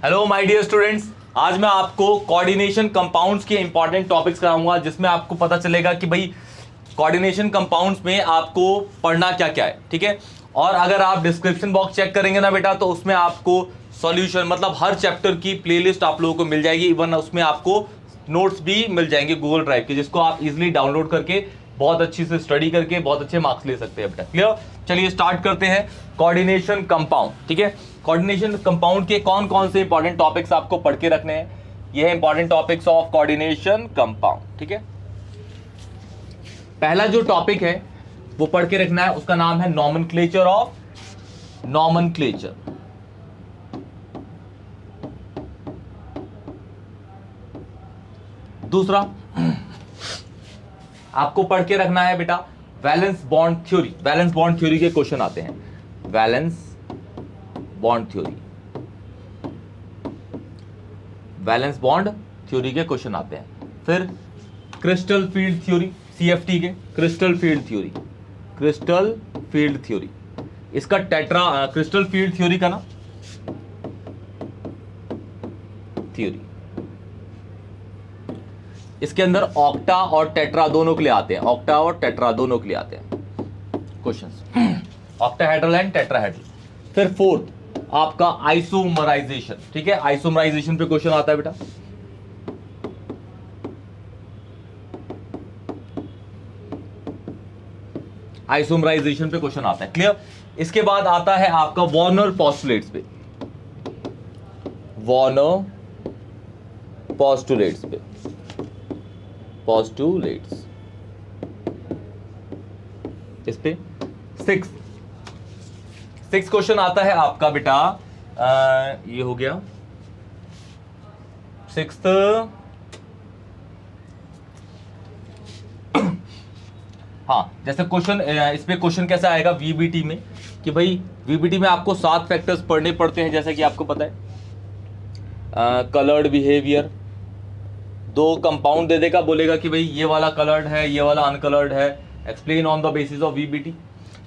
Hello my dear students, आज मैं आपको कोऑर्डिनेशन कंपाउंड्स के इंपॉर्टेंट टॉपिक्स कराऊंगा जिसमें आपको पता चलेगा कि भाई कोऑर्डिनेशन कंपाउंड्स में आपको पढ़ना क्या क्या है। ठीक है, और अगर आप डिस्क्रिप्शन बॉक्स चेक करेंगे ना बेटा, तो उसमें आपको सॉल्यूशन मतलब हर चैप्टर की प्लेलिस्ट आप लोगों को मिल जाएगी। इवन उसमें आपको नोट्स भी मिल जाएंगे गूगल ड्राइव के, जिसको आप इजीली डाउनलोड करके बहुत अच्छी से स्टडी करके बहुत अच्छे मार्क्स ले सकते हैं बेटा। क्लियर? चलिए स्टार्ट करते हैं कोऑर्डिनेशन कंपाउंड। ठीक है, कोऑर्डिनेशन कंपाउंड के कौन कौन से इंपॉर्टेंट टॉपिक्स आपको पढ़ के रखने हैं, ये है important topics of coordination compound. ठीक है, पहला जो टॉपिक है वो पढ़ के रखना है, उसका नाम है नॉमेनक्लेचर ऑफ नॉमेनक्लेचर। दूसरा आपको पढ़ के रखना है बेटा valence bond theory. Valence bond theory के क्वेश्चन आते हैं, valence bond theory, valence bond theory के क्वेश्चन आते हैं। फिर क्रिस्टल फील्ड थ्योरी, सीएफटी के crystal field theory, crystal field theory, इसका टेट्रा क्रिस्टल फील्ड थ्योरी का ना थ्योरी, इसके अंदर ऑक्टा और टेट्रा दोनों के लिए आते हैं, ऑक्टा और टेट्रा दोनों के लिए आते हैं क्वेश्चंस, ऑक्टाहेड्रल एंड टेट्राहेड्रल। फिर फोर्थ आपका आइसोमराइजेशन। ठीक है, आइसोमराइजेशन पे क्वेश्चन आता है बेटा। आइसोमराइजेशन पे क्वेश्चन आता है। क्लियर? इसके बाद आता है आपका वॉर्नर पोस्टुलेट्स पे, वॉर्नर पोस्टुलेट्स पे, पोस्टुलेट्स इस पे सिक्स क्वेश्चन आता है आपका बेटा। ये हो गया सिक्स। हाँ, जैसे क्वेश्चन इस पे क्वेश्चन कैसा आएगा वीबीटी में कि भाई वीबीटी में आपको 7 फैक्टर्स पढ़ने पड़ते हैं, जैसा कि आपको पता है। कलर्ड बिहेवियर, 2 कंपाउंड दे देगा, बोलेगा कि भाई ये वाला कलर्ड है, ये वाला अनकलर्ड है, explain on the basis of VBT.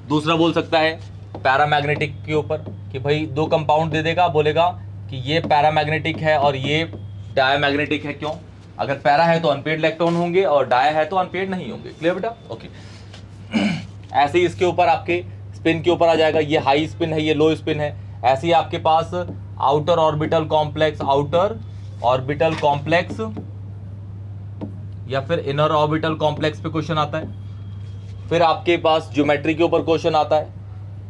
दूसरा बोल सकता है पैरामैग्नेटिक के ऊपर कि भाई 2 कंपाउंड दे देगा, बोलेगा कि ये पैरामैग्नेटिक है और ये डायमैग्नेटिक है। क्यों? अगर पैरा है तो अनपेड इलेक्ट्रॉन होंगे और डाय है तो अनपेड नहीं होंगे। क्लियर बेटा? ओके। ऐसे ही इसके ऊपर आपके स्पिन के ऊपर आ जाएगा, ये हाई स्पिन है, ये लो स्पिन है। ऐसे ही आपके पास outer orbital complex, outer orbital complex या फिर इनर ऑर्बिटल कॉम्प्लेक्स पे क्वेश्चन आता है। फिर आपके पास ज्योमेट्री के ऊपर क्वेश्चन आता है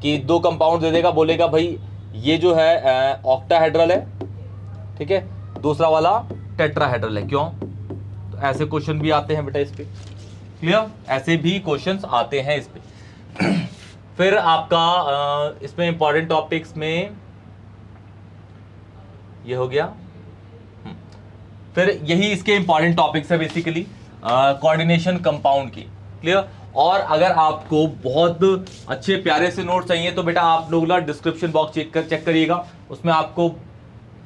कि 2 कंपाउंड दे देगा, बोलेगा भाई ये जो है ऑक्टाहेड्रल है, ठीक है, दूसरा वाला टेट्राहेड्रल है। क्यों? तो ऐसे क्वेश्चन भी आते हैं बेटा इस पे। क्लियर? ऐसे भी क्वेश्चंस आते हैं इस पे। फिर आपका इसमें इंपॉर्टेंट टॉपिक्स में ये हो गया। फिर यही इसके इंपॉर्टेंट टॉपिक्स है बेसिकली कोऑर्डिनेशन कंपाउंड की। क्लियर? और अगर आपको बहुत अच्छे प्यारे से नोट्स चाहिए तो बेटा आप लोग डिस्क्रिप्शन बॉक्स चेक करिएगा, उसमें आपको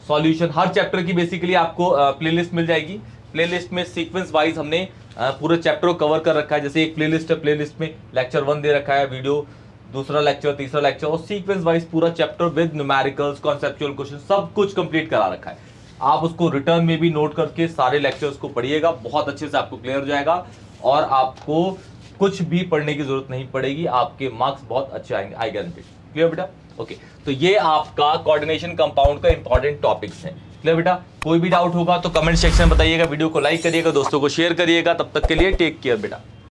सॉल्यूशन हर चैप्टर की बेसिकली आपको प्लेलिस्ट मिल जाएगी। प्लेलिस्ट में सीक्वेंस वाइज हमने पूरे चैप्टर को कवर कर रखा है। जैसे एक प्लेलिस्ट है, प्लेलिस्ट में लेक्चर 1 दे रखा है, वीडियो, दूसरा लेक्चर, तीसरा लेक्चर, और सीक्वेंस वाइज पूरा chapter with numericals, conceptual question सब कुछ कंप्लीट करा रखा है। आप उसको रिटर्न में भी नोट करके सारे लेक्चर्स को पढ़िएगा, बहुत अच्छे से आपको क्लियर हो जाएगा और आपको कुछ भी पढ़ने की जरूरत नहीं पड़ेगी, आपके मार्क्स बहुत अच्छे आएंगे, आई गारंटी। क्लियर बेटा? ओके, तो ये आपका कोऑर्डिनेशन कंपाउंड का इंपॉर्टेंट टॉपिक्स हैं। क्लियर बेटा? कोई भी डाउट होगा तो कमेंट सेक्शन में बताइएगा, वीडियो को लाइक करिएगा, दोस्तों को शेयर करिएगा। तब तक के लिए टेक केयर बेटा।